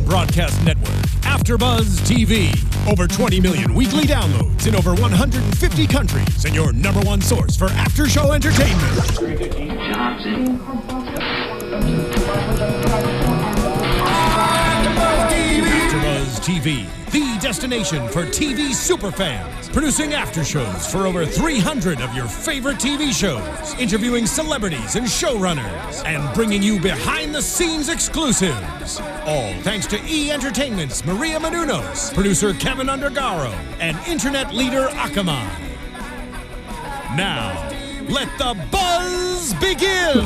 broadcast network, AFTERBUZZ TV. Over 20 million weekly downloads in over 150 countries, and your number one source for after-show entertainment. AFTERBUZZ TV, the destination for TV superfans, producing after-shows for over 300 of your favorite TV shows, interviewing celebrities and showrunners, and bringing you behind-the-scenes exclusives. All thanks to E! Entertainment's Maria Menounos, producer Kevin Undergaro, and internet leader Akamai. Now, let the buzz begin!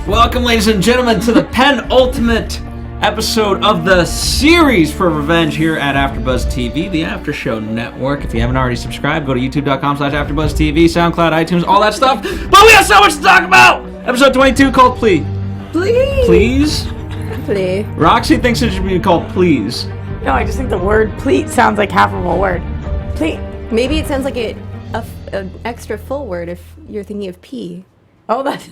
Welcome, ladies and gentlemen, to the penultimate episode of the series for Revenge here at AfterBuzz TV, the After Show Network. If you haven't already subscribed, go to youtube.com/AfterBuzzTV, SoundCloud, iTunes, all that stuff. But we have so much to talk about! Episode 22 called Plea. Please? Plea. Roxy thinks it should be called Please. No, I just think the word pleat sounds like half of a word. Pleat. Maybe it sounds like an extra full word if you're thinking of pee. Oh, that's...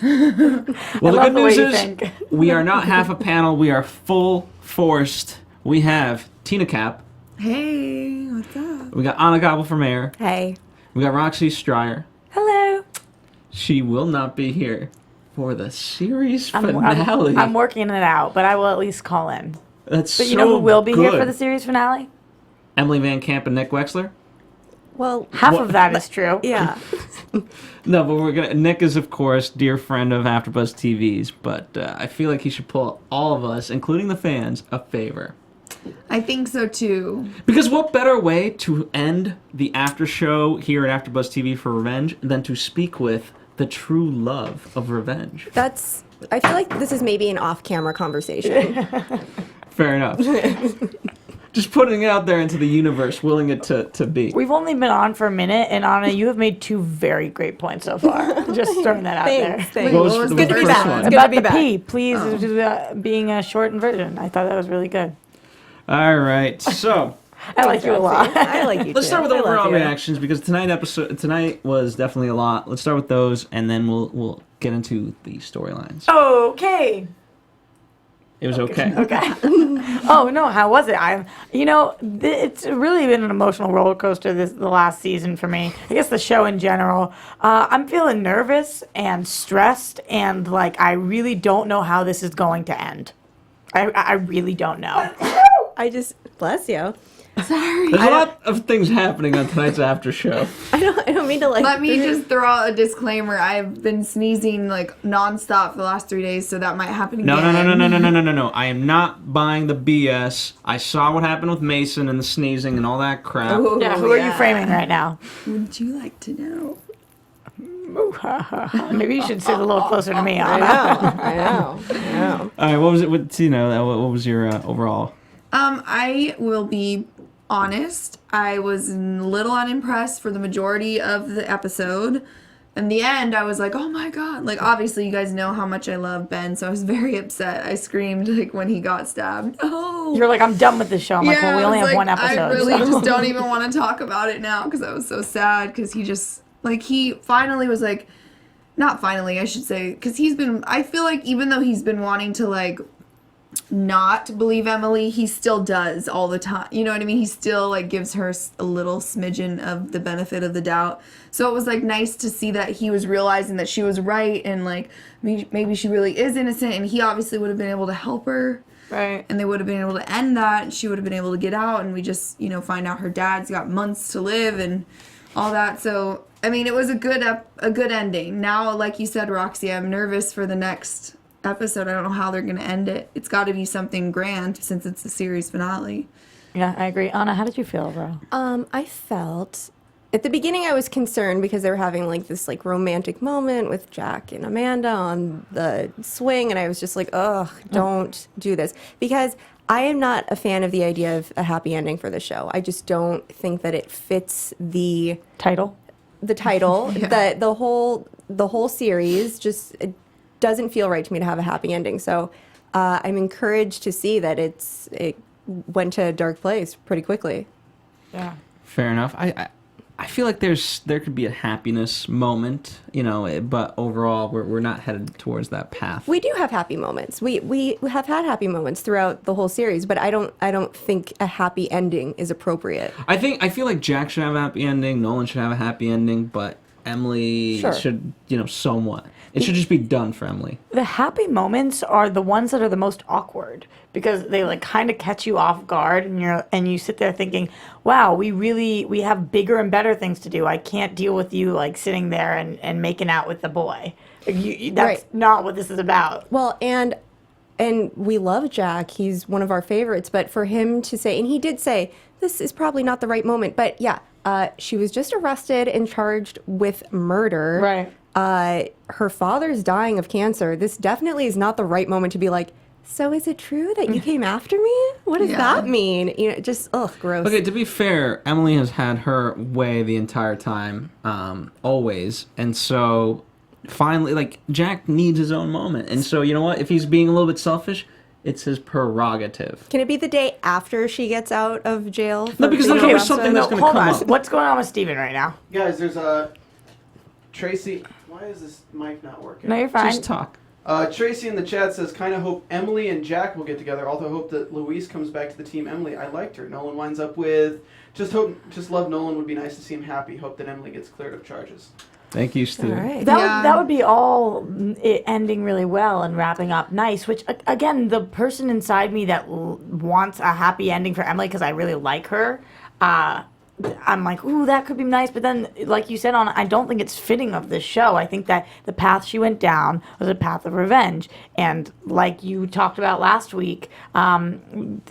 Well, the good news is we are not half a panel. We are full forced. We have Tina Cap. Hey, what's up? We got Anna Koppel for mayor. Hey. We got Roxy Striar. Hello. She will not be here for the series finale. I'm working it out, but I will at least call in. That's But so you know who will be here good. for the series finale? Emily Van Camp and Nick Wexler? Well, Half of that is true. yeah. No, but Nick is, of course, dear friend of AfterBuzz TV's, but I feel like he should pull all of us, including the fans, a favor. I think so too. Because what better way to end the after show here at AfterBuzz TV for Revenge than to speak with the true love of revenge? I feel like this is maybe an off-camera conversation. Fair enough. Just putting it out there into the universe, willing it to be. We've only been on for a minute, and Anna, you have made two very great points so far. Just throwing that out there. Thanks. What was What was the the Good to be first back. one? It's good About to be the back. P, please, being a shortened version. I thought that was really good. All right, so I like you a lot. I like you let's too. start with I love overall you. reactions because tonight was definitely a lot. Let's start with those, and then we'll get into the storylines. Okay. It was okay. Okay. Oh no, how was it? It's really been an emotional roller coaster the last season for me. I guess the show in general. I'm feeling nervous and stressed, and like I really don't know how this is going to end. I really don't know. Bless you. Sorry. There's a lot of things happening on tonight's after show. I don't mean to like. Let me just throw out a disclaimer. I've been sneezing like nonstop for the last 3 days, so that might happen again. No. I am not buying the BS. I saw what happened with Mason and the sneezing and all that crap. Ooh, Yeah, who are you framing right now? Would you like to know? Maybe you should sit a little closer to me, Anna. I know. All right, what was it? What was your overall? I will be honest. I was a little unimpressed for the majority of the episode. In the end, I was like, oh my god. Like, obviously, you guys know how much I love Ben, so I was very upset. I screamed, like, when he got stabbed. Oh! You're like, I'm done with this show. I'm like, well, we only I was have one like, episode. I really so. just don't even want to talk about it now, because I was so sad, because he just, like, he finally was like, not finally, I should say, because I feel like even though he's been wanting to, like, not believe Emily, he still does all the time. You know what I mean? He still like gives her a little smidgen of the benefit of the doubt. So it was like nice to see that he was realizing that she was right and like maybe she really is innocent, and he obviously would have been able to help her. Right. And they would have been able to end that, and she would have been able to get out, and we just, find out her dad's got months to live and all that. So, I mean, it was a good ending. Now, like you said, Roxy, I'm nervous for the next episode. I don't know how they're going to end it. It's got to be something grand since it's the series finale. Yeah, I agree. Anna, how did you feel, bro? I felt at the beginning I was concerned because they were having like this like romantic moment with Jack and Amanda on the swing, and I was just like, ugh, don't do this, because I am not a fan of the idea of a happy ending for the show. I just don't think that it fits the Title? Yeah. the whole series. Just it doesn't feel right to me to have a happy ending. So I'm encouraged to see that it went to a dark place pretty quickly. Yeah. Fair enough. I feel like there could be a happiness moment, but overall we're not headed towards that path. We do have happy moments. We have had happy moments throughout the whole series, but I don't think a happy ending is appropriate. I feel like Jack should have a happy ending, Nolan should have a happy ending, but Emily should, somewhat. It should just be done for Emily. The happy moments are the ones that are the most awkward because they like kind of catch you off guard, and you sit there thinking, "Wow, we have bigger and better things to do. I can't deal with you like sitting there and making out with the boy. That's not what this is about." Well, and we love Jack. He's one of our favorites. But for him to say, and he did say, this is probably not the right moment. But yeah, she was just arrested and charged with murder. Right. Her father's dying of cancer. This definitely is not the right moment to be like, so is it true that you came after me? What does that mean? Just, gross. Okay, to be fair, Emily has had her way the entire time, always. And so, finally, like, Jack needs his own moment. And so, you know what? If he's being a little bit selfish, it's his prerogative. Can it be the day after she gets out of jail? No, because there's always something that's going to come up. What's going on with Steven right now? Guys, there's Tracy. Why is this mic not working? No, you're fine. Just talk. Tracy in the chat says, kind of hope Emily and Jack will get together. Also hope that Louise comes back to the team. Emily, I liked her. Nolan winds up with, just love Nolan. Would be nice to see him happy. Hope that Emily gets cleared of charges. Thank you, Steve. All right. That would be all it ending really well and wrapping up nice, which, again, the person inside me that wants a happy ending for Emily because I really like her, I'm like, ooh, that could be nice. But then, like you said, I don't think it's fitting of this show. I think that the path she went down was a path of revenge. And like you talked about last week, when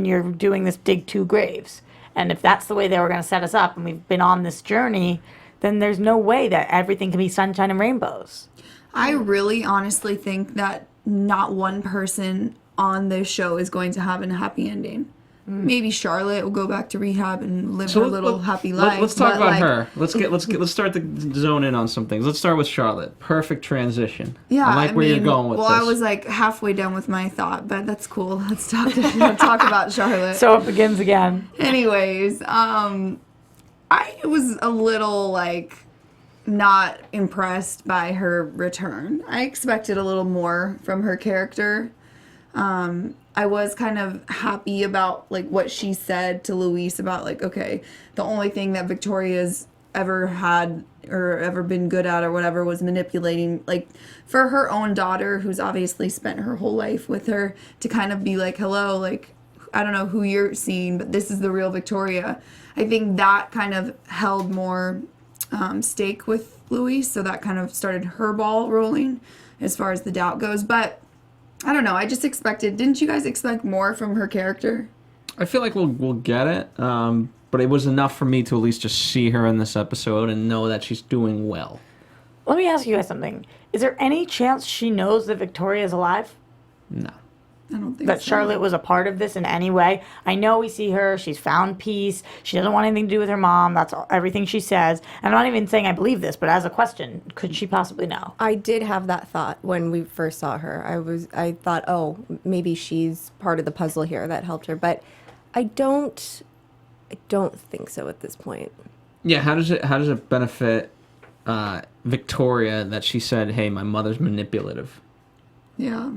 you're doing this dig two graves, and if that's the way they were going to set us up and we've been on this journey, then there's no way that everything can be sunshine and rainbows. I really honestly think that not one person on this show is going to have a happy ending. Maybe Charlotte will go back to rehab and live her little happy life. Let's talk about her. Let's start to zone in on some things. Let's start with Charlotte. Perfect transition. Yeah, I like where you're going with this. Well, I was like halfway done with my thought, but that's cool. Let's talk about Charlotte. So it begins again. Anyways, I was a little like not impressed by her return. I expected a little more from her character. I was kind of happy about like what she said to Luis about like, okay, the only thing that Victoria's ever had or ever been good at or whatever was manipulating, like for her own daughter who's obviously spent her whole life with her, to kind of be like, hello, like I don't know who you're seeing, but this is the real Victoria. I think that kind of held more stake with Luis, so that kind of started her ball rolling as far as the doubt goes. But I don't know. I just expected. Didn't you guys expect more from her character? I feel like we'll get it, but it was enough for me to at least just see her in this episode and know that she's doing well. Let me ask you guys something. Is there any chance she knows that Victoria is alive? No. I don't think That so. Charlotte was a part of this in any way? I know we see her. She's found peace. She doesn't want anything to do with her mom. That's everything she says. And I'm not even saying I believe this, but as a question, could she possibly know? I did have that thought when we first saw her. I thought, oh, maybe she's part of the puzzle here that helped her, but I don't think so at this point. Yeah, how does it benefit Victoria that she said, "Hey, my mother's manipulative"? Yeah.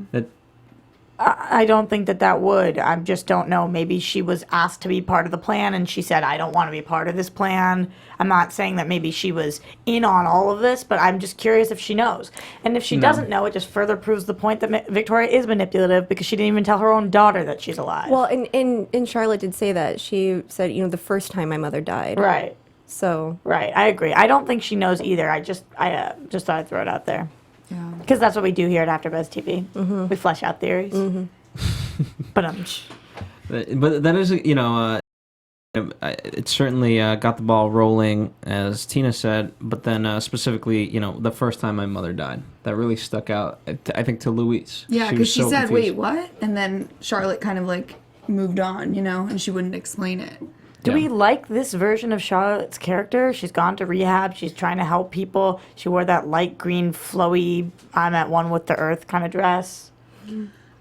I don't think that would. I just don't know. Maybe she was asked to be part of the plan and she said, I don't want to be part of this plan. I'm not saying that maybe she was in on all of this, but I'm just curious if she knows. And if she doesn't know, it just further proves the point that Victoria is manipulative because she didn't even tell her own daughter that she's alive. Well, and Charlotte did say that. She said, the first time my mother died. Right. So. Right. I agree. I don't think she knows either. I just thought I'd throw it out there. Yeah. Because that's what we do here at AfterBuzz TV. Mm-hmm. We flesh out theories. Mm-hmm. But that is, it certainly got the ball rolling, as Tina said. But then specifically, the first time my mother died, that really stuck out. I think to Louise. Yeah, because she said, confused. "Wait, what?" And then Charlotte kind of like moved on, and she wouldn't explain it. Do we like this version of Charlotte's character? She's gone to rehab. She's trying to help people. She wore that light green, flowy, I'm at one with the earth kind of dress.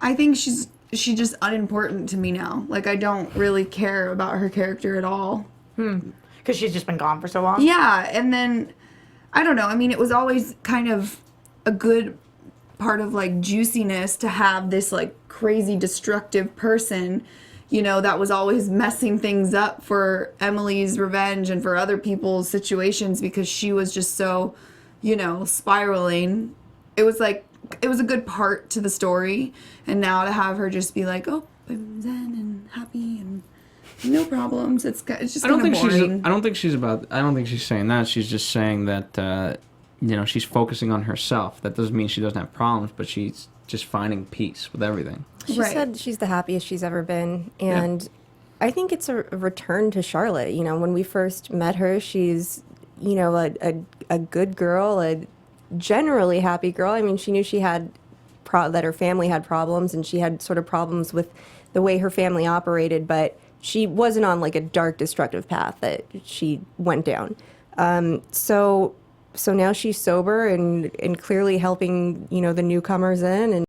I think she's just unimportant to me now. Like, I don't really care about her character at all. Because she's just been gone for so long? Yeah, and then, I don't know, I mean, it was always kind of a good part of, like, juiciness to have this, like, crazy destructive person, you know, that was always messing things up for Emily's revenge and for other people's situations because she was just so, you know, spiraling. It was like, it was a good part to the story, and now to have her just be like, oh, I'm zen and happy and no problems. It's just kind of boring. I don't think she's saying that. She's just saying that you know, she's focusing on herself. That doesn't mean she doesn't have problems, but she's just finding peace with everything. She said she's the happiest she's ever been, and I think it's a return to Charlotte. You know, when we first met her, she's, you know, a good girl, a generally happy girl. I mean, she knew she had that her family had problems, and she had sort of problems with the way her family operated, but she wasn't on like a dark, destructive path that she went down. So now she's sober and clearly helping, you know, the newcomers in, and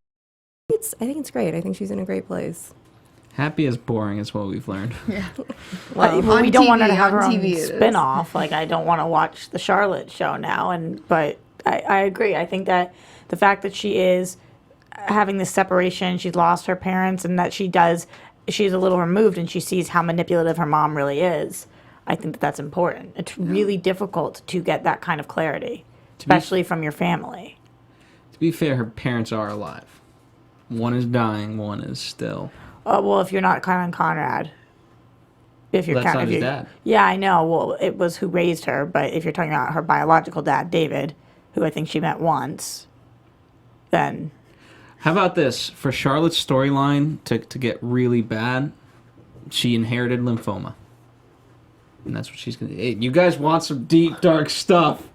I think it's great. I think she's in a great place. Happy is boring is what we've learned. Yeah. Well, on we don't TV, want her to have her on own TV it is. spin-off. Like, I don't want to watch the Charlotte show now. But I agree. I think that the fact that she is having this separation, she's lost her parents, and that she's a little removed and she sees how manipulative her mom really is. I think that that's important. It's really difficult to get that kind of clarity, especially from your family. To be fair, her parents are alive. One is dying, one is still. Well, if you're not Karen Conrad. If you're That's not his dad. Yeah, I know. Well, it was who raised her, but if you're talking about her biological dad, David, who I think she met once, then... How about this? For Charlotte's storyline to get really bad, she inherited lymphoma. And that's what she's going to... Hey, you guys want some deep, dark stuff?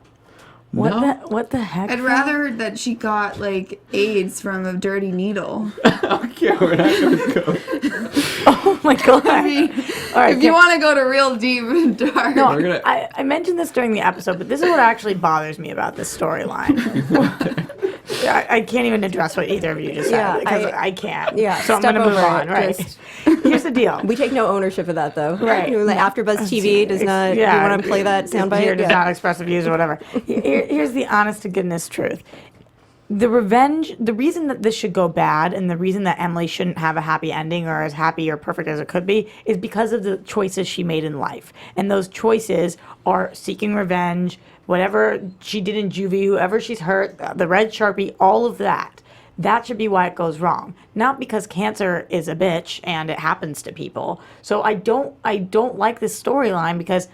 What the heck? I'd rather that she got, like, AIDS from a dirty needle. Okay, we're not going to go. Oh my god! I mean, All right, if you want to go to real deep and dark. No, We're gonna- I mentioned this during the episode, but this is what actually bothers me about this storyline. I can't even address what either of you just said Yeah, because I can't. Yeah, so I'm step going to move over on. it. Right. Just- Here's the deal. We take no ownership of that, though. Right. The AfterBuzz TV does not. You want to play that soundbite? Here does not express the views or whatever. Here's the honest to goodness truth. The reason that this should go bad and the reason that Emily shouldn't have a happy ending or as happy or perfect as it could be is because of the choices she made in life. And those choices are seeking revenge, whatever she did in juvie, whoever she's hurt, the red Sharpie, all of that. That should be why it goes wrong. Not because cancer is a bitch and it happens to people. So I don't like this storyline because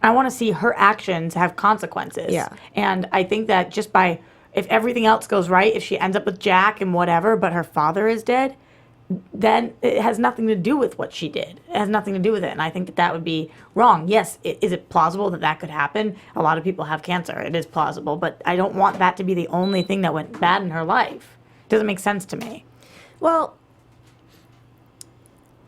I want to see her actions have consequences. Yeah. And I think that just by... If everything else goes right, if she ends up with Jack and whatever, but her father is dead, then it has nothing to do with what she did. It has nothing to do with it. And I think that that would be wrong. Yes, is it plausible that that could happen? A lot of people have cancer. It is plausible. But I don't want that to be the only thing that went bad in her life. It doesn't make sense to me. Well,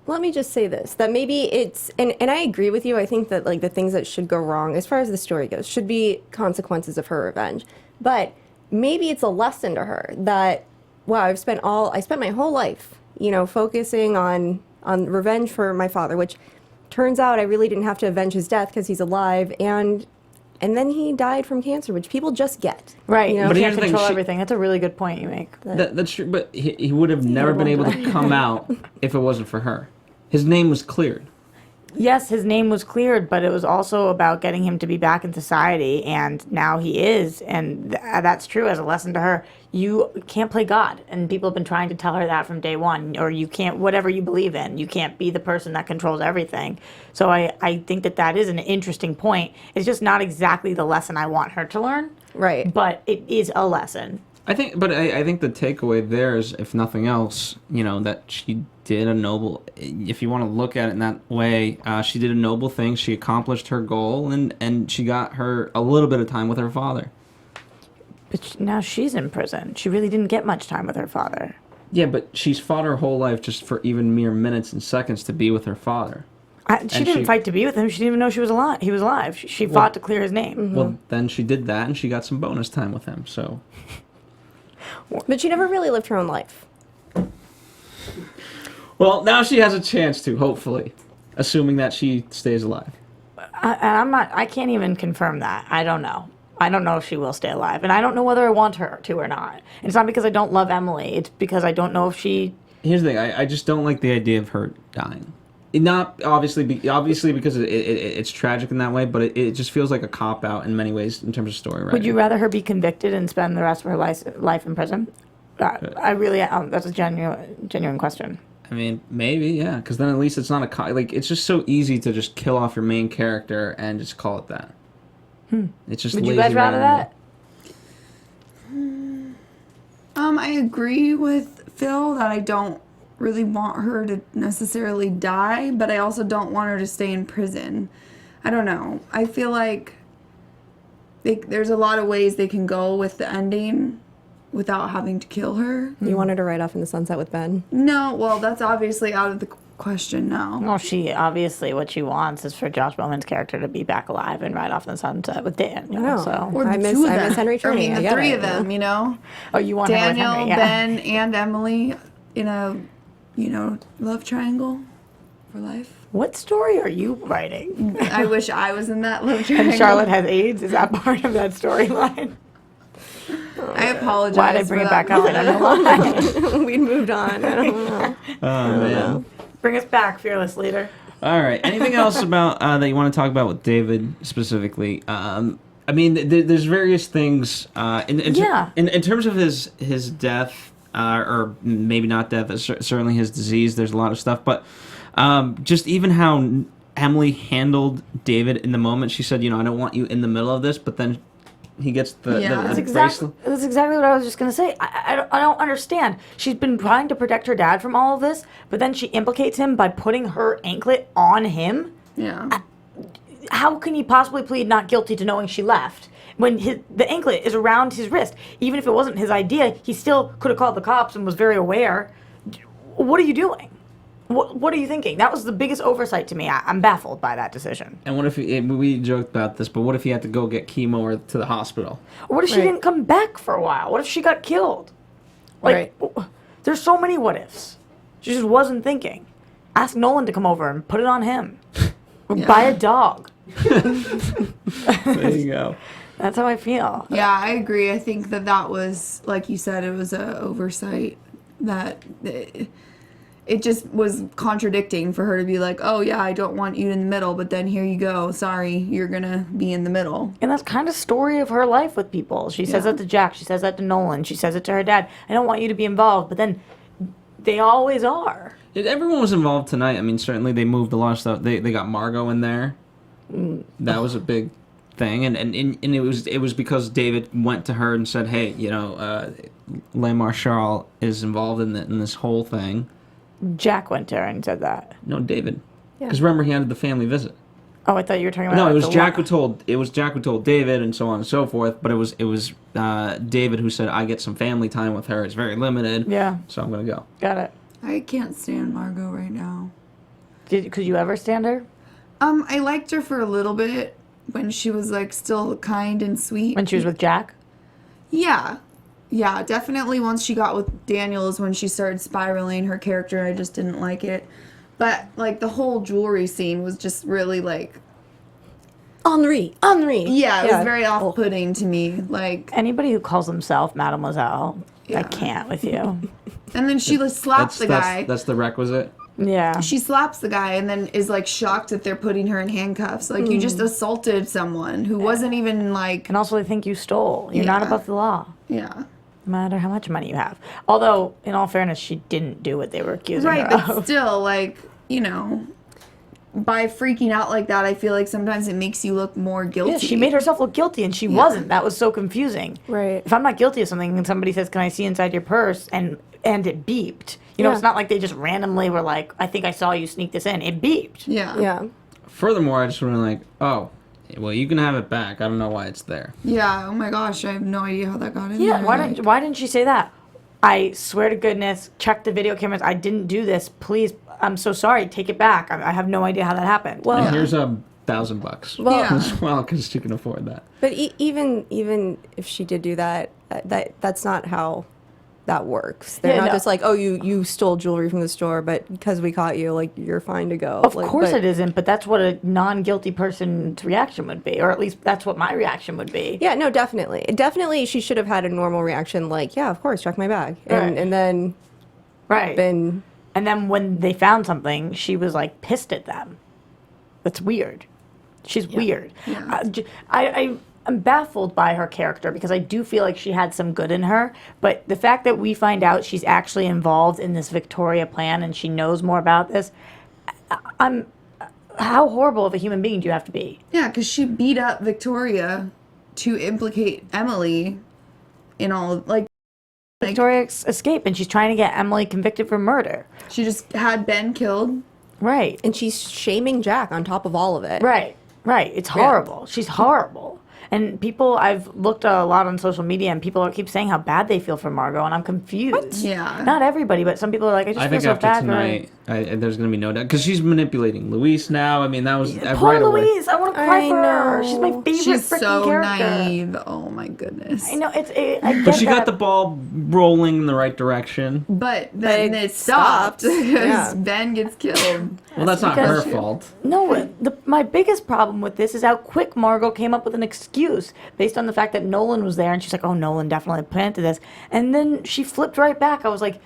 let me just say this, that maybe it's, and I agree with you, I think that like the things that should go wrong, as far as the story goes, should be consequences of her revenge. But maybe it's a lesson to her that, wow, I spent my whole life, you know, focusing on revenge for my father, which turns out I really didn't have to avenge his death because he's alive, and then he died from cancer, which people just get. Right. You know? But You here's can't the thing, control she- everything. That's a really good point you make. That's true, but he would have never been able to come out if it wasn't for her. His name was cleared. Yes, his name was cleared, but it was also about getting him to be back in society, and now he is, and that's true as a lesson to her. You can't play God, and people have been trying to tell her that from day one, or you can't, whatever you believe in, you can't be the person that controls everything. So I think that is an interesting point. It's just not exactly the lesson I want her to learn. Right. But it is a lesson. I think the takeaway there is, if nothing else, you know, that she did a noble. If you want to look at it in that way, she did a noble thing. She accomplished her goal, and she got her a little bit of time with her father. But now she's in prison. She really didn't get much time with her father. Yeah, but she's fought her whole life just for even mere minutes and seconds to be with her father. She didn't fight to be with him. She didn't even know he was alive. She fought to clear his name. Well, then she did that, and she got some bonus time with him. So. But she never really lived her own life. Well, now she has a chance to, hopefully, assuming that she stays alive. I can't even confirm that. I don't know. I don't know if she will stay alive, and I don't know whether I want her to or not. And it's not because I don't love Emily. It's because I don't know if she. Here's the thing. I just don't like the idea of her dying. Not obviously because it's tragic in that way, but it just feels like a cop out in many ways in terms of story writing. Would you rather her be convicted and spend the rest of her life in prison? I really that's a genuine question. I mean, maybe, yeah, because then at least it's not a cop. Like, it's just so easy to just kill off your main character and just call it that. It's just. Would you guys rather that? I agree with Phil that I don't really want her to necessarily die, but I also don't want her to stay in prison. I don't know. I feel like there's a lot of ways they can go with the ending without having to kill her. You wanted to ride off in the sunset with Ben? No, well, that's obviously out of the question now. Well, she obviously what she wants is for Josh Bowman's character to be back alive and ride off in the sunset with Daniel. No. So. Or I the miss two of them. Henry I mean, Turney. I the get three it. of them, you know? Oh, you want Daniel, her with Henry, yeah. Ben, and Emily in a, love triangle for life. What story are you writing? I wish I was in that love triangle. And Charlotte has AIDS? Is that part of that storyline? I apologize. Why did I bring it back up? I don't know why. We'd moved on. I don't know. Oh, man. Bring us back, fearless leader. All right. Anything else about that you want to talk about with David specifically? I mean, there's various things. In terms of his death, or maybe not death, but certainly his disease. There's a lot of stuff, but just even how Emily handled David in the moment. She said, I don't want you in the middle of this, but then he gets the bracelet. That's exactly what I was just going to say. I don't understand. She's been trying to protect her dad from all of this, but then she implicates him by putting her anklet on him. Yeah. How can he possibly plead not guilty to knowing she left when the anklet is around his wrist? Even if it wasn't his idea, he still could have called the cops and was very aware. What are you doing? What are you thinking? That was the biggest oversight to me. I'm baffled by that decision. And what if we joked about this, but what if he had to go get chemo or to the hospital? Or what if she didn't come back for a while? What if she got killed? There's so many what ifs. She just wasn't thinking. Ask Nolan to come over and put it on him. Or buy a dog. There you go. That's how I feel. Yeah, I agree. I think that was, like you said, it was an oversight that it just was contradicting for her to be like, oh, yeah, I don't want you in the middle, but then here you go. Sorry, you're going to be in the middle. And that's kind of story of her life with people. She says that to Jack. She says that to Nolan. She says it to her dad. I don't want you to be involved, but then they always are. Everyone was involved tonight. I mean, certainly they moved a lot of stuff. They got Margot in there. That was a big thing, and it was because David went to her and said, hey, Le Marchal is involved in this whole thing. Jack went to her and said that. No, David. Because remember, he had the family visit. Oh, I thought you were talking about. No, it was Jack who told David, and so on and so forth. But it was David who said, I get some family time with her. It's very limited. Yeah. So I'm gonna go. Got it. I can't stand Margot right now. Could you ever stand her? I liked her for a little bit when she was still kind and sweet. When she was with Jack? Yeah. Yeah, definitely once she got with Daniel is when she started spiraling her character. I just didn't like it. But the whole jewelry scene was just really Henri. Yeah, it was very off-putting to me. Anybody who calls himself Mademoiselle, I can't with you. And then she slaps the guy. That's the requisite. Yeah. She slaps the guy and then is shocked that they're putting her in handcuffs. You just assaulted someone who wasn't even And also they think you stole. You're not above the law. Yeah. No matter how much money you have. Although, in all fairness, she didn't do what they were accusing her Right, of. but still, by freaking out like that, I feel like sometimes it makes you look more guilty. Yeah, she made herself look guilty, and she wasn't. That was so confusing. Right. If I'm not guilty of something and somebody says, can I see inside your purse, and it beeped. It's not like they just randomly were like, I think I saw you sneak this in. It beeped. Yeah. Yeah. Furthermore, I just want to oh, well, you can have it back. I don't know why it's there. Yeah, oh my gosh, I have no idea how that got in Yeah, there. why didn't she say that? I swear to goodness, check the video cameras. I didn't do this. Please, I'm so sorry. Take it back. I have no idea how that happened. Well, And here's $1,000 Well, as well, because you can afford that. but even if she did do that, that's not how that works. They're Yeah, not no. just like, oh, you stole jewelry from the store, but because we caught you, like, you're fine to go. Of Like, course but- it isn't, but that's what a non-guilty person's reaction would be, or at least that's what my reaction would be. Yeah, no, definitely. Definitely she should have had a normal reaction like, yeah, of course, check my bag. Right. And then Right. been And then when they found something, she was like pissed at them. That's weird. She's weird. Yeah. I'm baffled by her character because I do feel like she had some good in her. But the fact that we find out she's actually involved in this Victoria plan and she knows more about this, how horrible of a human being do you have to be? Yeah, because she beat up Victoria to implicate Emily in all, like, Victoria escaped and she's trying to get Emily convicted for murder. she just had Ben killed. Right. and she's shaming Jack on top of all of it. Right, right. It's horrible. She's horrible. And people, I've looked a lot on social media, and people keep saying how bad they feel for Margot, and I'm confused. Yeah. Not everybody, but some people are like, I just I feel think so after bad tonight, there's going to be no doubt. Because she's manipulating Luis now. I mean, that was for her. Poor right away. Louise, I want to cry I for her. know. She's my favorite She's freaking so character. naive. Oh my goodness. I know, I get But she got that. the ball rolling in the right direction. But then it it stopped stopped. because Yeah. Ben gets killed. Well, that's not her because- fault. No, my biggest problem with this is how quick Margot came up with an excuse based on the fact that Nolan was there, and she's like, "Oh, Nolan definitely planted this," and then she flipped right back. I was like,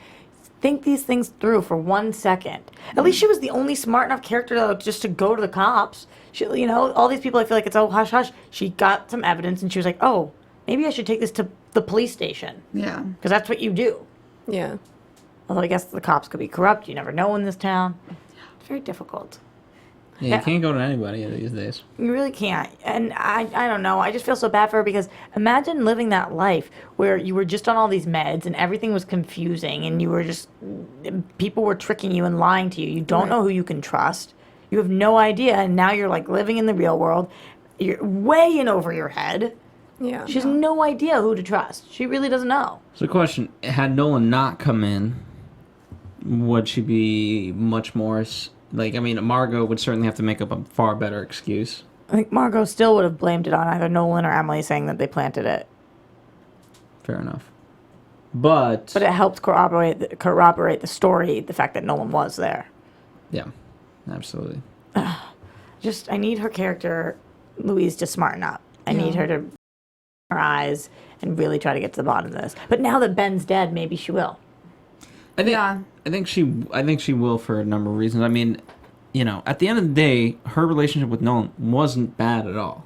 "Think these things through for 1 second." At least she was the only smart enough character just to go to the cops. She, all these people, I feel like it's oh hush hush. She got some evidence, and she was like, "Oh, maybe I should take this to the police station Yeah. because that's what you do." Yeah. Although I guess the cops could be corrupt. You never know in this town. It's very difficult. Yeah, Yeah. you can't go to anybody these days. You really can't. And I don't know. I just feel so bad for her because imagine living that life where you were just on all these meds and everything was confusing and you were just, people were tricking you and lying to you. You don't know who you can trust. You have no idea. And now you're like living in the real world. You're way in over your head. Yeah. She has no idea who to trust. She really doesn't know. So, question: had Nolan not come in, would she be much more? Like, I mean, Margot would certainly have to make up a far better excuse. I think Margot still would have blamed it on either Nolan or Emily saying that they planted it. Fair enough. But But it helped corroborate the story, the fact that Nolan was there. yeah, absolutely. I need her character, Louise, to smarten up. I need her to her eyes and really try to get to the bottom of this. But now that Ben's dead, maybe she will. I think, Yeah. I think she will for a number of reasons. I mean, at the end of the day, her relationship with Nolan wasn't bad at all.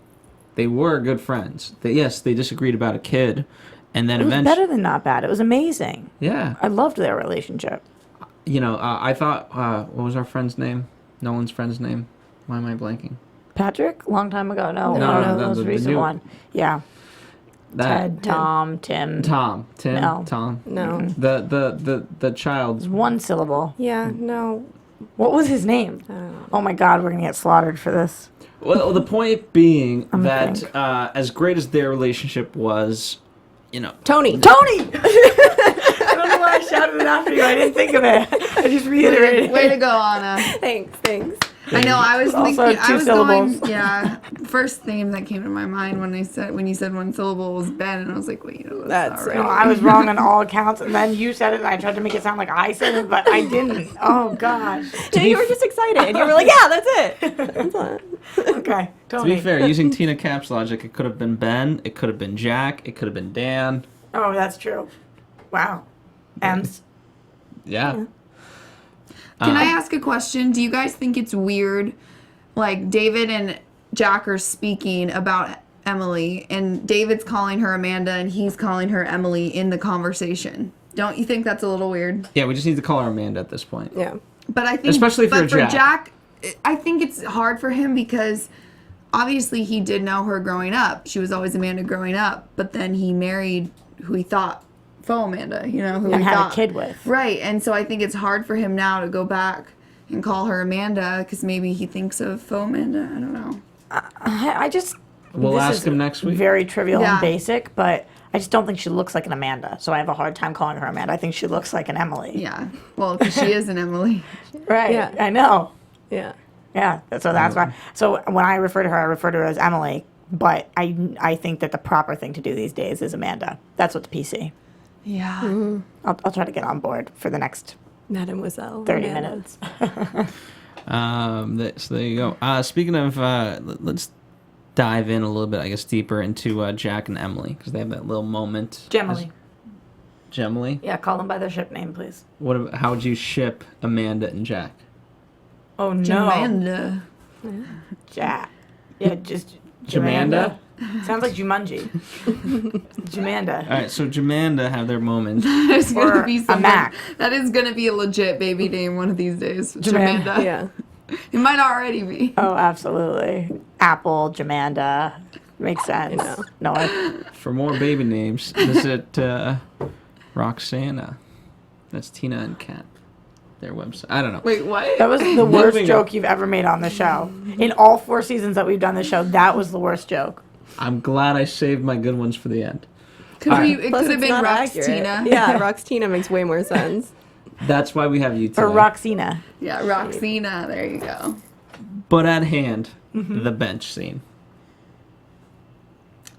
They were good friends. Yes, they disagreed about a kid, and then It was eventually, better than not bad. It was amazing. yeah. I loved their relationship. I thought, what was our friend's name? Nolan's friend's name? Why am I blanking? Patrick, long time ago. No, No, that was the a recent new- one. Yeah. Ted, Tom, Tim. Tom. No. Tom. No. The child. One syllable. Yeah. No. What was his name? Oh my God, we're gonna get slaughtered for this. Well, the point being I'm that think. as great as their relationship was, Tony. Tony! I don't know why I shouted it after you. I didn't think of it. I just reiterated. Way to go, Anna. Thanks. I know. I was Also thinking. I two was syllables. going. Yeah. First name that came to my mind when you said one syllable was Ben, and I was like, wait, no, that's That's not No, right. I was wrong on all accounts, and then you said it, and I tried to make it sound like I said it, but I didn't. Oh, gosh. No, you were just excited. You were like, yeah, that's it. That's it. Okay, to be fair, using Tina Cap's logic, it could have been Ben, it could have been Jack, it could have been Dan. Oh, that's true. Wow. Ems. Yeah. Can I ask a question? Do you guys think it's weird, like David and Jack are speaking about Emily, and David's calling her Amanda, and he's calling her Emily in the conversation? Don't you think that's a little weird? Yeah, we just need to call her Amanda at this point. Yeah. But I think, Especially for but for Jack. Jack, I think it's hard for him because obviously he did know her growing up. She was always Amanda growing up, but then he married who he thought faux Amanda, who And he had thought a kid with. Right, and so I think it's hard for him now to go back and call her Amanda because maybe he thinks of faux Amanda. I don't know. I just. We'll this ask is him next week. Very trivial Yeah. and basic, but I just don't think she looks like an Amanda, so I have a hard time calling her Amanda. I think she looks like an Emily. Yeah, well, because she is an Emily. Right. Yeah. I know. Yeah. Yeah. So that's why. So when I refer to her, I refer to her as Emily, but I think that the proper thing to do these days is Amanda. That's what's PC. Yeah. I'll try to get on board for the next Mademoiselle. 30 Amanda. minutes. So there you go. Speaking of, let's dive in a little bit, I guess, deeper into Jack and Emily, because they have that little moment. Gemily. Gemily? Yeah, call them by their ship name, please. How would you ship Amanda and Jack? Oh, no. Amanda. Jack. Yeah, just Jamanda? Sounds like Jumanji. Jamanda. All right, so Jamanda have their moment. There's Or gonna be a some. Mac. That is gonna be a legit baby name one of these days. Jamanda. Jamanda. Yeah. It might already be. Oh, absolutely. Apple, Jamanda. Makes sense. No, For more baby names, visit Roxana. That's Tina and Kat. Their website. I don't know. Wait, what? that was the worst Moving joke you've ever made on the show. In all 4 seasons that we've done the show, that was the worst joke. I'm glad I saved my good ones for the end. It Plus, could have it's been not accurate. Roxtina. Yeah, Roxtina makes way more sense. That's why we have you today. Or Roxina. Yeah, Roxina. There you go. But at hand, the bench scene.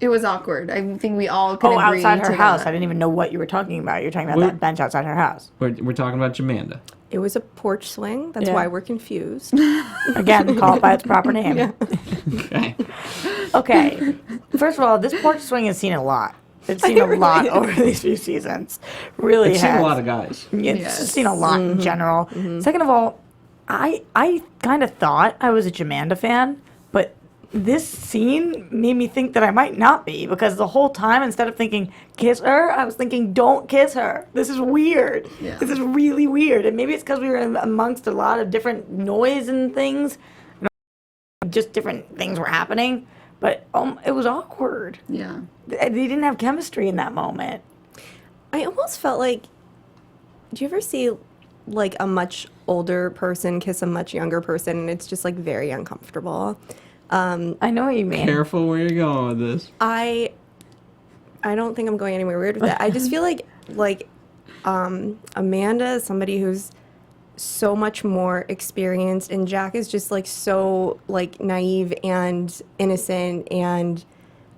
It was awkward. I think we all could Oh, agree outside her to house. that. I didn't even know what you were talking about. You're talking about What? that bench outside her house. We're talking about Jamanda. It was a porch swing. That's Yeah. why we're confused. Again, call it by its proper name. Okay. Okay. First of all, this porch swing has seen a lot. It's seen a lot over these few seasons. Really It's has. seen a lot of guys. It's Yes. seen a lot in general. Second of all, I kind of thought I was a Jamanda fan, but this scene made me think that I might not be, because the whole time, instead of thinking kiss her, I was thinking don't kiss her. This is weird. Yeah. This is really weird. And maybe it's because we were amongst a lot of different noise and things. Just different things were happening. But it was awkward. Yeah. They didn't have chemistry in that moment. I almost felt like, do you ever see like a much older person kiss a much younger person and it's just like very uncomfortable? I know what you mean. Careful where you're going with this. I don't think I'm going anywhere weird with that. I just feel like Amanda is somebody who's so much more experienced, and Jack is just like so like naive and innocent, and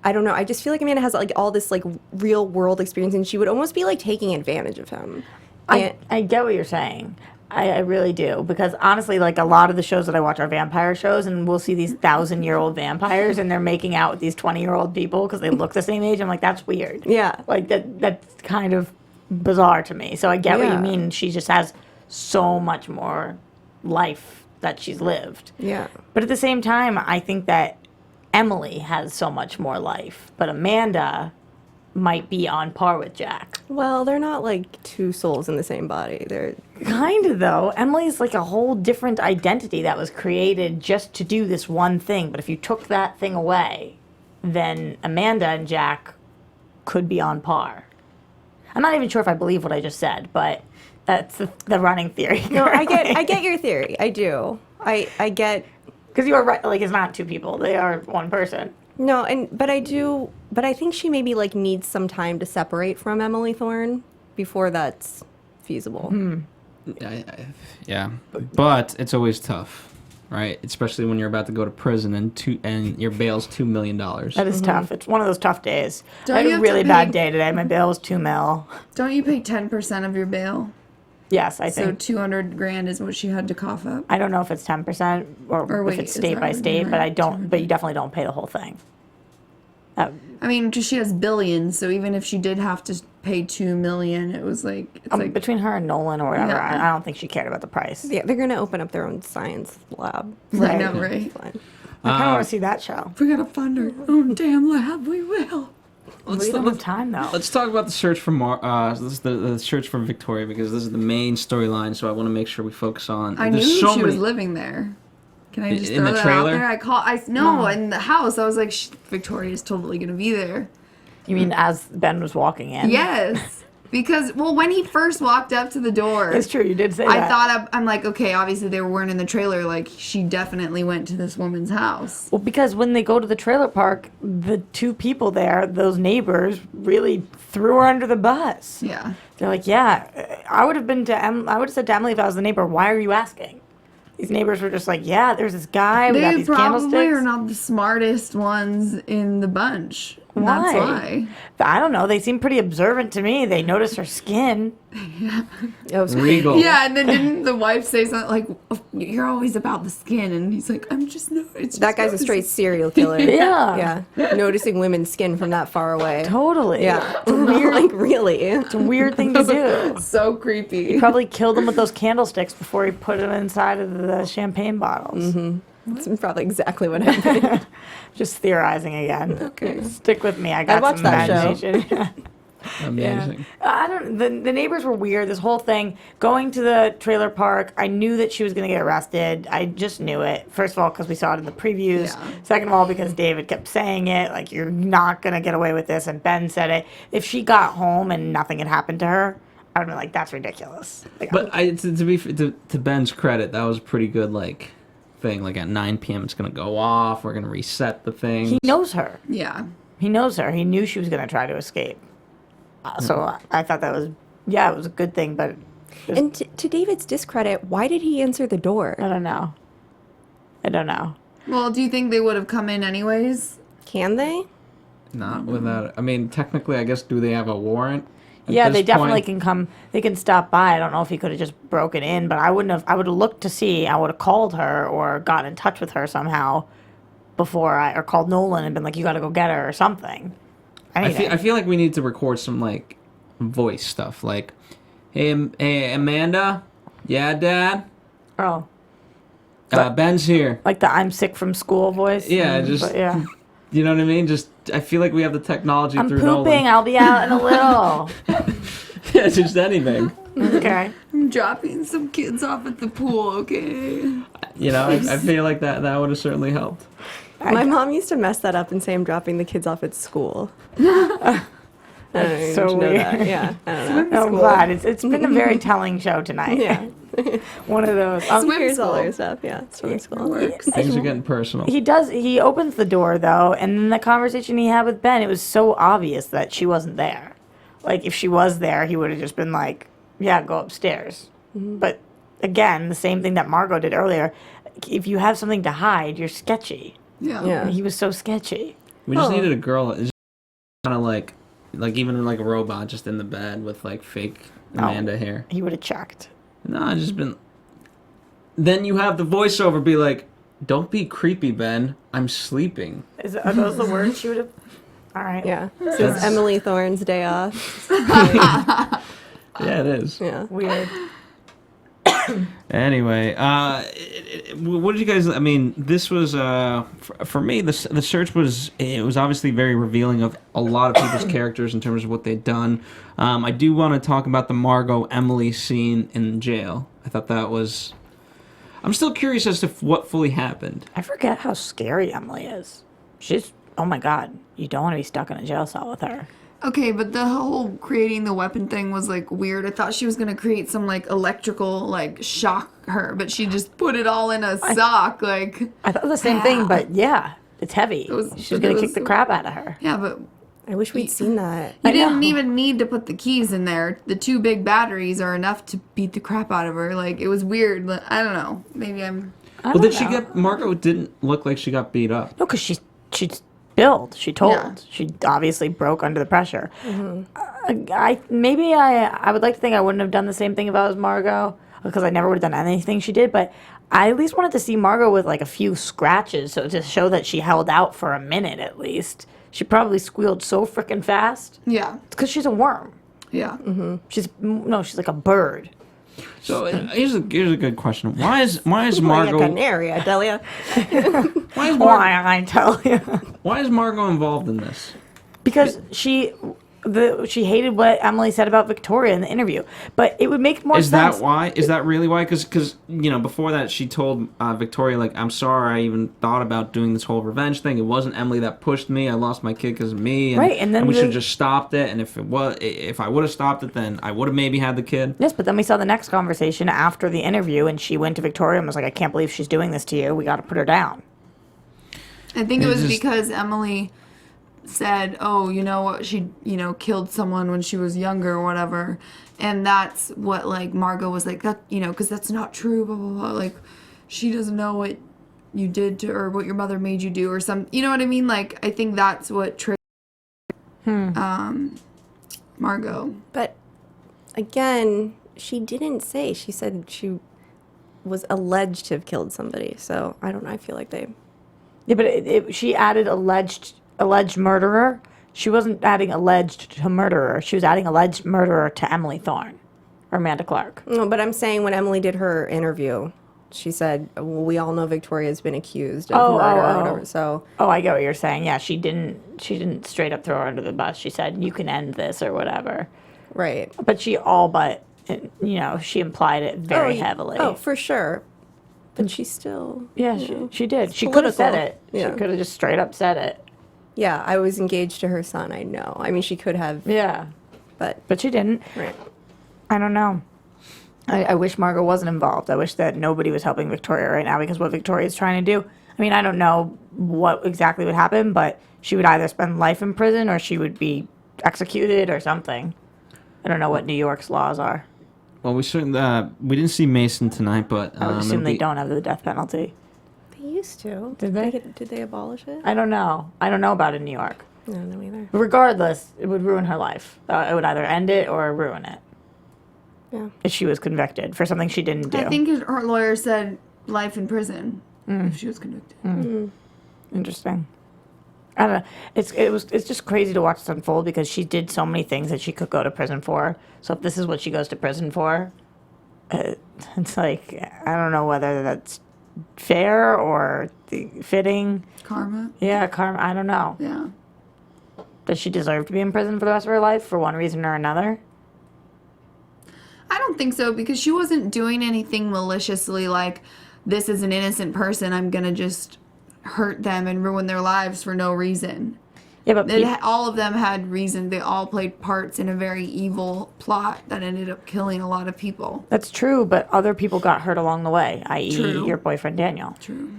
I don't know. I just feel like Amanda has like all this like real world experience, and she would almost be like taking advantage of him. I get what you're saying. I really do, because honestly, like a lot of the shows that I watch are vampire shows, and we'll see these 1,000-year-old vampires, and they're making out with these 20-year-old people because they look the same age. I'm like, that's weird. Yeah. Like that's kind of bizarre to me. So I get what Yeah. you mean. She just has so much more life that she's lived. Yeah. But at the same time, I think that Emily has so much more life, but Amanda might be on par with Jack. Well, they're not like two souls in the same body. They're Kind of, though. Emily's like a whole different identity that was created just to do this one thing. But if you took that thing away, then Amanda and Jack could be on par. I'm not even sure if I believe what I just said, but that's the running theory. no. I get your theory. I do. I get. Because you are right. Like, it's not two people. They are one person. No, but I think she maybe like needs some time to separate from Emily Thorne before that's feasible. Yeah, but it's always tough, right? Especially when you're about to go to prison and your bail's $2 million. That is tough. It's one of those tough days. Don't I you had a have to really pay- bad day today. My bail was $2 million. Don't you pay 10% of your bail? Yes, I So think. 200 grand is what she had to cough up. I don't know if it's 10% or wait, if it's is state that by what state, you but I meant? don't. But you definitely don't pay the whole thing. I mean, because she has billions, so even if she did have to pay 2 million, it was like it's like Between her and Nolan or whatever, Yeah. I don't think she cared about the price. Yeah, they're gonna open up their own science lab. I know, right? It's fine. I kind of want to see that show. If we gotta fund our own damn lab, we will. We don't have time though. Let's talk about the search for this is the search for Victoria, because this is the main storyline. So I want to make sure we focus on. I knew There's so she many. was living there. Can I just In throw the that trailer? out there? In the house. I was like, Victoria's totally gonna be there. You mean as Ben was walking in? Yes, because when he first walked up to the door, It's true, you did say I that. thought I'm like, okay, obviously they weren't in the trailer. Like she definitely went to this woman's house. Well, because when they go to the trailer park, the two people there, those neighbors, really threw her under the bus. Yeah. They're like, yeah, I would have said to Emily if I was the neighbor, why are you asking? These neighbors were just like, yeah, there's this guy, we got They these probably candlesticks. are not the smartest ones in the bunch. And that's why. I don't know. They seem pretty observant to me. They notice her skin. It was Regal. Yeah, and then didn't the wife say something like, oh, "You're always about the skin," and he's like, "I'm just no." It's just That guy's a straight serial killer. Yeah. Yeah. Noticing women's skin from that far away. Totally. Yeah. Like, really? It's a weird thing to do. so creepy. He probably killed them with those candlesticks before he put them inside of the champagne bottles. That's probably exactly what happened. Just theorizing again. Okay. Stick with me. I got watch some that show. imagination. Amazing. I don't. The neighbors were weird. This whole thing going to the trailer park. I knew that she was going to get arrested. I just knew it. First of all, because we saw it in the previews. Yeah. Second of all, because David kept saying it, like you're not going to get away with this, and Ben said it. If she got home and nothing had happened to her, I would be like, that's ridiculous. Like, But to Ben's credit, that was a pretty good like thing. Like at 9 p.m. it's gonna go off. We're gonna reset the thing. he knows her. Yeah. He knows her. He knew she was going to try to escape. So I thought that was, it was a good thing, but And to David's discredit, why did he answer the door? I don't know. Well, do you think they would have come in anyways? Can they? Not without. I mean, technically, I guess. Do they have a warrant? at Yeah, this they definitely point? can come. They can stop by. I don't know if he could have just broken in, but I wouldn't have. I would have looked to see. I would have called her or gotten in touch with her somehow or called Nolan and been like, "You got to go get her" or something. Anything. I feel like we need to record some like voice stuff, like, "Hey, Amanda, yeah, Dad, Oh, Ben's here." like the "I'm sick from school" voice. Yeah, just But yeah. you know what I mean. Just I feel like we have the technology I'm through pooping. Nolan. I'll be out in a little. Yeah, just anything. Okay. I'm dropping some kids off at the pool, okay? You know, I feel like that would have certainly helped. My mom used to mess that up and say I'm dropping the kids off at school. I don't even so know weird. that. Yeah, I don't know. I'm glad. It's been a very telling show tonight. Yeah. One of those. Here's all our stuff. Yeah, swimming school. Things are getting personal. He opens the door though, and then the conversation he had with Ben, it was so obvious that she wasn't there. Like if she was there, he would have just been like, yeah, go upstairs. But again, the same thing that Margot did earlier. If you have something to hide, you're sketchy. Yeah. Yeah. And he was so sketchy. We just Oh. needed a girl, kind of like even like a robot, just in the bed with like fake Amanda hair. He would have checked. No, I just been. Then you have the voiceover be like, "Don't be creepy, Ben. I'm sleeping." Are those the words she would have? All right. Yeah. This is Emily Thorne's day off. Yeah, it is. Yeah. Weird. Anyway, what did you guys? I mean, this was for me. The search was obviously very revealing of a lot of people's characters in terms of what they'd done. I do want to talk about the Margot Emily scene in jail. I thought that was. I'm still curious as to what fully happened. I forget how scary Emily is. She's, oh my God, you don't want to be stuck in a jail cell with her. Okay, but the whole creating the weapon thing was like weird. I thought she was gonna create some like electrical like shock her, but she just put it all in a sock. Like I thought the same thing, but yeah, it's heavy. She's going to kick the crap out of her. yeah, but I wish we'd seen that. you didn't even need to put the keys in there. The 2 big batteries are enough to beat the crap out of her. Like it was weird. But I don't know. Maybe I'm. Well, did she get Margot? Didn't look like she got beat up. No, because she's spilled. She told. Yeah. She obviously broke under the pressure. I would like to think I wouldn't have done the same thing if I was Margot, because I never would have done anything she did. But I at least wanted to see Margot with like a few scratches, so to show that she held out for a minute at least. She probably squealed so freaking fast. Yeah. It's because she's a worm. Yeah. She's like a bird. So here's a good question. Why is Like a Margot? canary, I tell ya. Why I tell you? Why is Margot involved in this? Because she hated what Emily said about Victoria in the interview. But it would make more Is sense. that why? Is that really why? Because before that she told Victoria, like, "I'm sorry I even thought about doing this whole revenge thing. It wasn't Emily that pushed me. I lost my kid because of me. And, Right, and then we should the- have just stopped it. And if I would have stopped it, then I would have maybe had the kid." Yes, but then we saw the next conversation after the interview, and she went to Victoria and was like, "I can't believe she's doing this to you. We got to put her down." I think it It's was just- because Emily said, "Oh, you know what? She, killed someone when she was younger or whatever," and that's what like Margot was like, "That, because that's not true." Blah blah blah. Like, she doesn't know what you did to, or what your mother made you do, or some. You know what I mean? Like, I think that's what triggered Margot. But again, she didn't say. She said she was alleged to have killed somebody. So I don't know. I feel like they. Yeah, but she added alleged murderer. She wasn't adding alleged to murderer. She was adding alleged murderer to Emily Thorne or Amanda Clark. No, but I'm saying when Emily did her interview, she said, well, we all know Victoria's been accused of murder or whatever. So I get what you're saying. Yeah, she didn't straight up throw her under the bus. She said, you can end this or whatever. right. But she she implied it very heavily. Oh, for sure. But she still. Yeah, she did. She could have said it. Yeah. She could have just straight up said it. Yeah, I was engaged to her son. I know. I mean, she could have. Yeah. But she didn't. right. I don't know. I wish Margot wasn't involved. I wish that nobody was helping Victoria right now because what Victoria's trying to do. I mean, I don't know what exactly would happen, but she would either spend life in prison or she would be executed or something. I don't know what New York's laws are. Well, we didn't see Mason tonight, but I would assume they don't have the death penalty. They used to. Did they? Did they abolish it? I don't know. I don't know about it in New York. I don't know either. Regardless, it would ruin her life. It would either end it or ruin it. Yeah. If she was convicted for something she didn't do. I think her lawyer said life in prison if she was convicted. Interesting. I don't know. It's just crazy to watch this unfold because she did so many things that she could go to prison for. So if this is what she goes to prison for, it's like I don't know whether that's fair or fitting. Karma. Yeah, karma. I don't know. Yeah. Does she deserve to be in prison for the rest of her life for one reason or another? I don't think so because she wasn't doing anything maliciously like this is an innocent person. I'm going to just hurt them and ruin their lives for no reason. Yeah, but All of them had reason. They all played parts in a very evil plot that ended up killing a lot of people. that's true, but other people got hurt along the way, i.e. True. your boyfriend Daniel. True.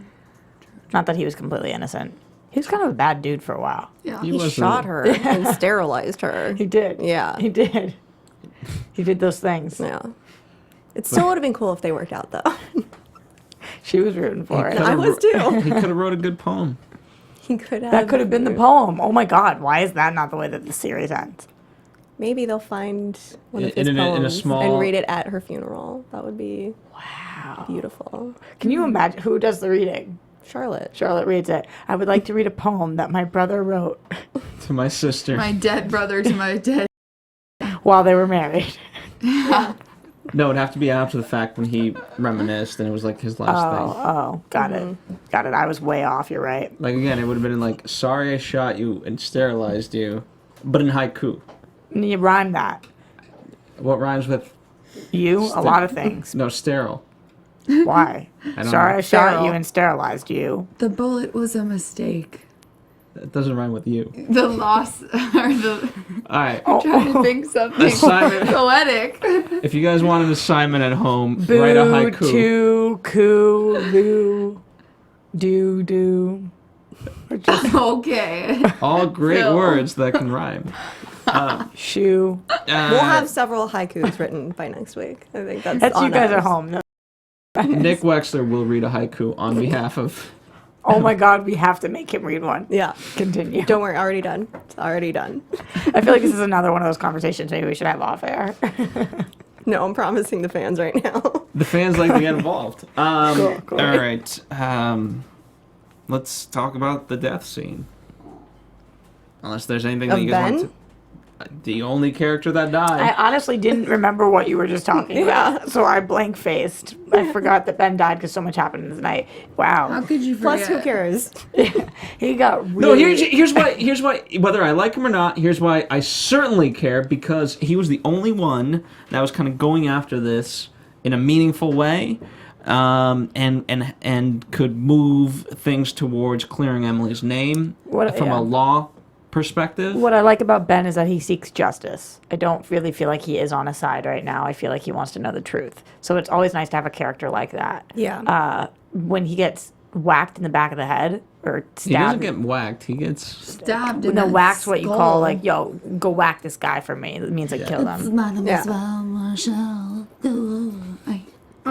Not that he was completely innocent. He was kind of a bad dude for a while. Yeah. He shot her and sterilized her. He did. Yeah. He did. He did those things. Yeah. It still would have been cool if they worked out, though. She was rooting for it. I was too. He could have wrote a good poem. He could have. That could have been the poem. Oh my God! Why is that not the way that the series ends? Maybe they'll find one of In his a poems small- and read it at her funeral. That would be Wow. beautiful. Can you imagine who does the reading? Charlotte. Charlotte reads it. I would like to read a poem that my brother wrote To my sister. My dead brother to my dead. while they were married. No, it'd have to be after the fact when he reminisced and it was like his last thing. Oh, got it. Got it. I was way off. You're right. Like again, it would have been like, sorry I shot you and sterilized you, but in haiku. And you rhyme that. What rhymes with You? A lot of things. no sterile? Why? don't Sorry know. I shot Sterile. you and sterilized you. The bullet was a mistake. That doesn't rhyme with you. The loss or the All right. trying to think something Assignment. poetic. If you guys want an assignment at home, write a haiku. to, coo, loo, do, do. Okay. All great Phil. words that can rhyme. Shoe. We'll have several haikus written by next week. I think that's That's you on guys us. at home. No. Nick Wexler will read a haiku on behalf of. Oh my God, we have to make him read one. Yeah. Continue. Don't worry, already done. It's already done. I feel like this is another one of those conversations maybe we should have off air. No, I'm promising the fans right now. The fans like to get involved. Cool. All right. Let's talk about the death scene. Unless there's anything that Of you guys Ben? want to. The only character that died. I honestly didn't remember what you were just talking about, so I blank faced. I forgot that Ben died because so much happened in the night. How Wow. could you forget? Plus, who cares? He got No, really... here's why whether I like him or not, here's why I certainly care, because he was the only one that was kind of going after this in a meaningful way, and could move things towards clearing Emily's name from a law perspective. What I like about Ben is that he seeks justice. I don't really feel like he is on a side right now. I feel like he wants to know the truth. So it's always nice to have a character like that. Yeah. When he gets whacked in the back of the head or stabbed. He doesn't get whacked. He gets. Stabbed in No, the whack's what you skull. call like, yo, go whack this guy for me. It means like kill them. Yeah.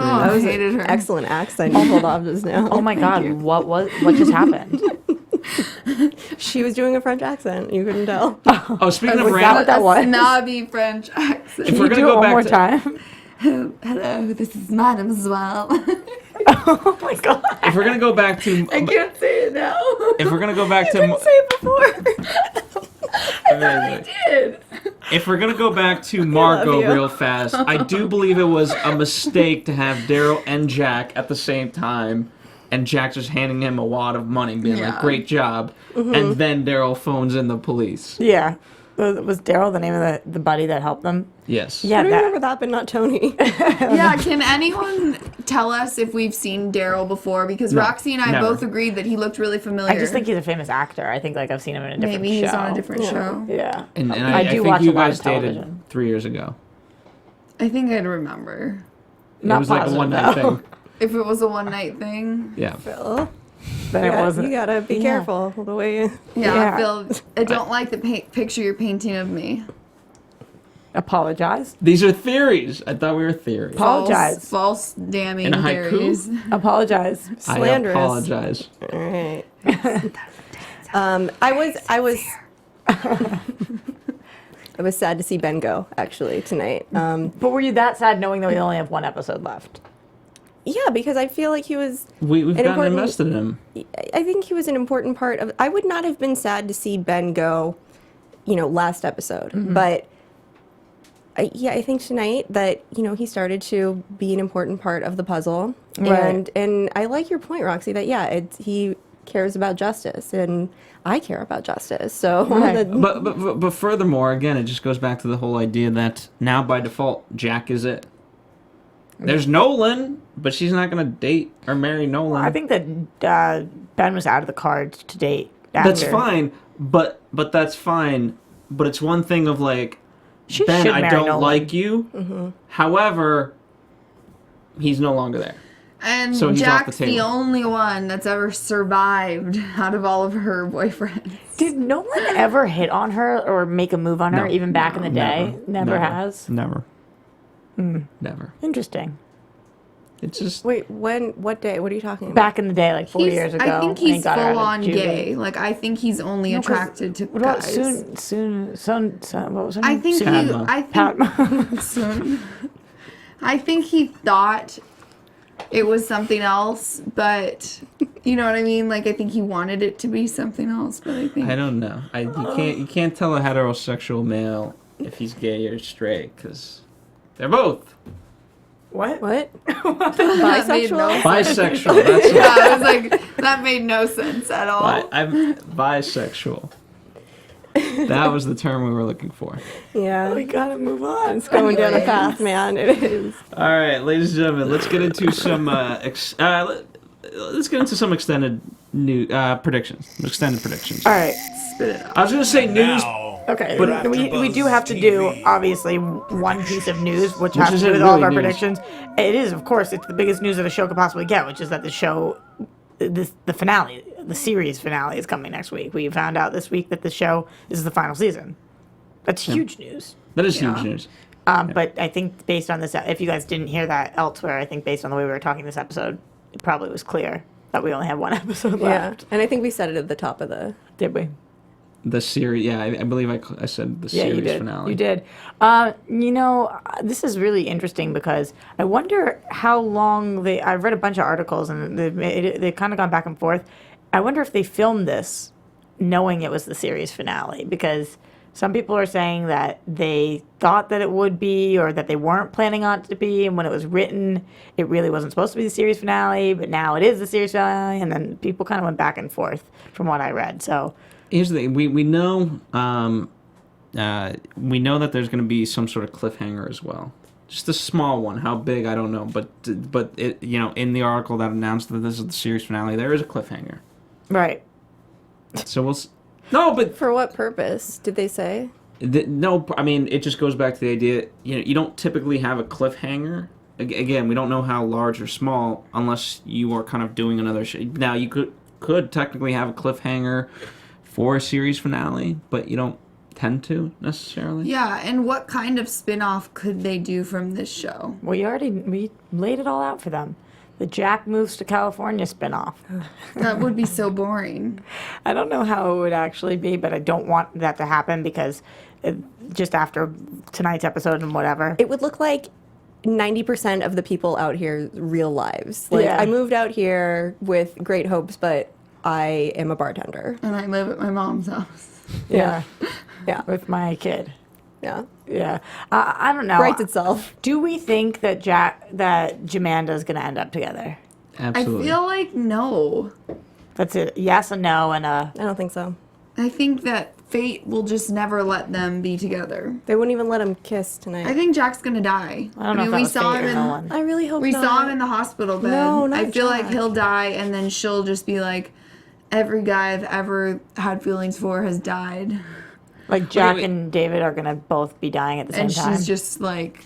Oh, That I was hated an her. excellent accent you pulled off just now. Oh my God, what just happened? She was doing a French accent. You couldn't tell. Oh, speaking of Was that what that was? Snobby French accent. If we're gonna Do it go one back more to- time. Hello, this is Mademoiselle. Oh my god. If we're gonna go back to, I can't say it now. if we're gonna go back to, say it before. I thought we did. if we're gonna go back to Margot you. real fast, I do believe it was a mistake to have Daryl and Jack at the same time, and Jack just handing him a wad of money, being like, Yeah. "Great job," and then Daryl phones in the police. Yeah. Was Daryl the name of the buddy that helped them? Yes. Yeah, I remember that, but not Tony. Yeah, can anyone tell us if we've seen Daryl before? Because No, Roxy and I never. both agreed that he looked really familiar. I just think he's a famous actor. I think like I've seen him in a different maybe show. he's on a different show. Yeah. And I I do think watch you a lot guys of dated television. 3 years ago. I think I'd remember It was like a one night thing. if it was a one night thing. Yeah. Phil, But it wasn't. you gotta be careful the way you... Yeah, Yeah. I don't like the picture you're painting of me. Apologize. These are theories. I thought we were theories. Apologize. False damning In a haiku? theories. Apologize. Slanderous. I apologize. All right. I was sad to see Ben go, actually, tonight. But were you that sad knowing that we only have one episode left? Yeah, because I feel like he was... We've An gotten important- invested in him. I think he was an important part of... I would not have been sad to see Ben go, last episode. But, I think tonight that, he started to be an important part of the puzzle. Right. And I like your point, Roxy, that, he cares about justice. And I care about justice. So... Right. But furthermore, again, it just goes back to the whole idea that now by default, Jack is it. There's Nolan, but she's not going to date or marry Nolan. I think that Ben was out of the cards to date. That's after. fine, but that's fine. But it's one thing of like, She Ben, should I marry don't Nolan. like you. However, he's no longer there. And So he's off the Jack's the table. only one that's ever survived out of all of her boyfriends. Did Nolan ever hit on her or make a move on her, No. even back in the day? Never has? Never. Never. Interesting. It's just Wait, what day? What are you talking about? Back in the day, like 4 years ago. I think when he he's got her out full of on juvie. gay. Like I think he's only No, 'cause attracted to What about guys. soon, what was her I name? think Padma. I think he thought it was something else, but you know what I mean? Like I think he wanted it to be something else, but I think I don't know. You can't tell a heterosexual male if he's gay or straight because they're both What? What? that made no Bisexual? sense. bisexual. That's Yeah, I was like, that made no sense at all. I'm bisexual. That was the term we were looking for. Yeah. We gotta move on. It's going down a path, man. It is. All right, ladies and gentlemen, let's get into some let's get into some extended predictions. Extended predictions. All right. Spit it out. I was gonna say news. Okay, But- we do have to do obviously one piece of news, which has to isn't do with all of really our news. predictions. It is, of course, it's the biggest news that a show could possibly get, which is that the show, the finale, the series finale is coming next week. We found out this week that the show is the final season. That's huge news. That is Yeah. huge news. But I think based on this, if you guys didn't hear that elsewhere, I think based on the way we were talking this episode, it probably was clear that we only have one episode Yeah. left. And I think we said it at the top of the... Did we? The series, yeah, I believe I said the Yeah, series you did. finale. You did. This is really interesting because I wonder how long I've read a bunch of articles and they've kind of gone back and forth. I wonder if they filmed this knowing it was the series finale because some people are saying that they thought that it would be or that they weren't planning on it to be, and when it was written, it really wasn't supposed to be the series finale, but now it is the series finale, and then people kind of went back and forth from what I read. So. Here's the thing: we know that there's going to be some sort of cliffhanger as well. Just a small one. How big, I don't know. But it, in the article that announced that this is the series finale, there is a cliffhanger. Right. So no, but For what purpose, did they say? no. I mean, it just goes back to the idea. You don't typically have a cliffhanger. Again, we don't know how large or small unless you are kind of doing another show. Now, you could technically have a cliffhanger for a series finale, but you don't tend to necessarily. Yeah, and what kind of spin-off could they do from this show? We laid it all out for them. the Jack Moves to California spinoff. That would be so boring. I don't know how it would actually be, but I don't want that to happen because just after tonight's episode and whatever. It would look like 90% of the people out here's real lives. Like, Yeah. I moved out here with great hopes, but I am a bartender. And I live at my mom's house. Yeah. Yeah. With my kid. Yeah. Yeah. I don't know. Writes itself. Do we think that Jamanda's going to end up together? Absolutely. I feel like no. That's it. Yes, a no, and a... I don't think so. I think that fate will just never let them be together. They wouldn't even let him kiss tonight. I think Jack's gonna die. I don't know if that we was saw fate him or in Nolan. I really hope we not. saw him in the hospital bed. No, not I feel like Jack. he'll die, and then she'll just be like, every guy I've ever had feelings for has died, Like Jack wait. and David are going to both be dying at the same and time. she's just like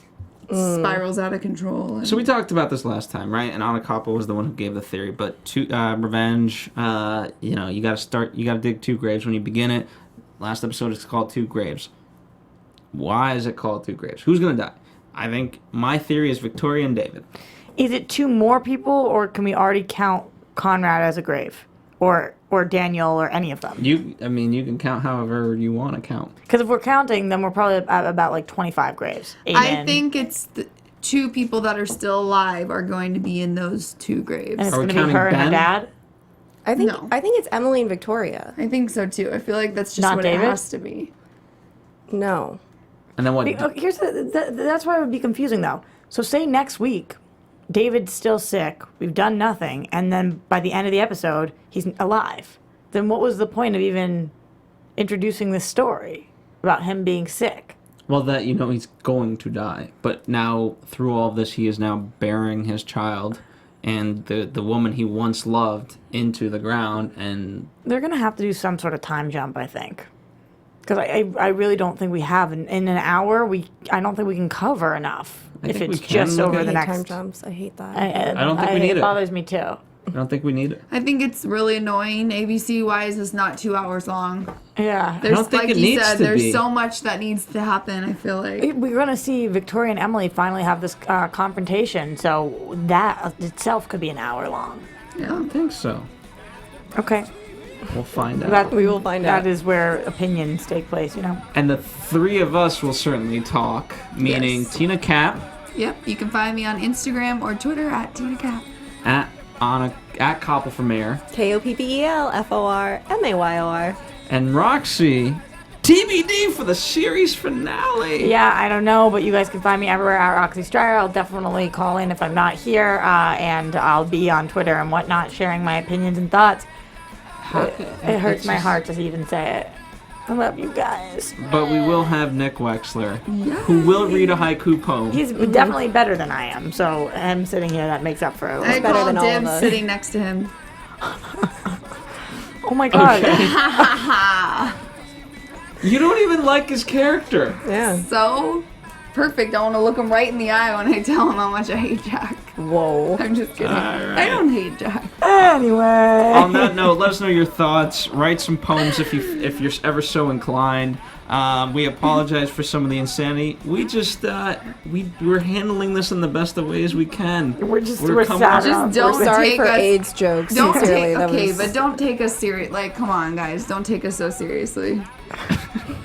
spirals out of control. And So we talked about this last time, right? And Anna Koppel was the one who gave the theory. But Revenge, you know, you got to dig 2 graves when you begin it. Last episode it's called 2 Graves. Why is it called 2 Graves? Who's gonna die? I think my theory is Victoria and David. Is it 2 more people, or can we already count Conrad as a grave? Or Daniel, or any of them? You can count however you want to count. Because if we're counting, then we're probably at about like 25 graves. I Aiden. think it's the 2 people that are still alive are going to be in those 2 graves. And it's Are we going to be counting her and her Ben? dad? I think No. it's Emily and Victoria. I think so too. I feel like that's just Not what David? it has to be. No. And then what? Here's that's why it would be confusing, though. So say next week, David's still sick, we've done nothing, and then by the end of the episode, he's alive. Then what was the point of even introducing this story about him being sick? Well, that he's going to die, but now through all of this, he is now bearing his child and the woman he once loved into the ground, and They're going to have to do some sort of time jump, I think. Because I really don't think we have. In an hour, I don't think we can cover enough if think we it's can just look over at the I hate next... time jumps. I hate that. I don't think we need it. It bothers me, too. I don't think we need it. I think it's really annoying. ABC, why is this not 2 hours long? Yeah. There's, don't think like it you needs said, to there's be. so much that needs to happen, I feel like. We're going to see Victoria and Emily finally have this confrontation, so that itself could be an hour long. I don't think so. Okay. We'll find out. We will find out. That is where opinions take place, And the 3 of us will certainly talk, meaning Yes. Tina Cap, Yep, you can find me on Instagram or Twitter at TinaCap. at Koppel for Mayor, KOPPEL, FORMAYOR. and Roxy, TBD for the series finale. Yeah, I don't know, but you guys can find me everywhere at Roxy Striar. I'll definitely call in if I'm not here, and I'll be on Twitter and whatnot, sharing my opinions and thoughts. It hurts my heart to even say it. I love you guys. But we will have Nick Wexler, who will read a haiku poem. He's definitely better than I am, so him sitting here, that makes up for it. I better call than all of dibs us. sitting next to him. Oh my god. You don't even like his character. Yeah. So perfect. I want to look him right in the eye when I tell him how much I hate Jack. Whoa. I'm just kidding. I don't hate Jack. Anyway. On that note, let us know your thoughts. Write some poems if you're ever so inclined. We apologize for some of the insanity. We just we're handling this in the best of ways we can. We're coming- sad. Just don't We're sorry take for us. AIDS jokes. Don't Sincerely, take. that Okay, was- but don't take us serious. Like, come on, guys. Don't take us so seriously.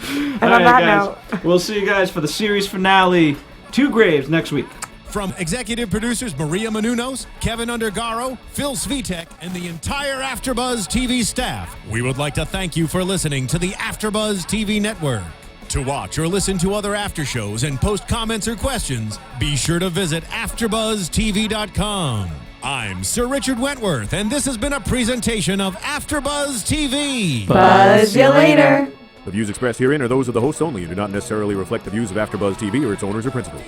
And All on right, that guys. note, We'll see you guys for the series finale, 2 Graves, next week. From executive producers Maria Menounos, Kevin Undergaro, Phil Svitek, and the entire AfterBuzz TV staff, we would like to thank you for listening to the AfterBuzz TV network. To watch or listen to other after shows and post comments or questions, be sure to visit AfterBuzzTV.com. I'm Sir Richard Wentworth, and this has been a presentation of AfterBuzz TV. buzz you later. The views expressed herein are those of the hosts only and do not necessarily reflect the views of AfterBuzz TV or its owners or principals.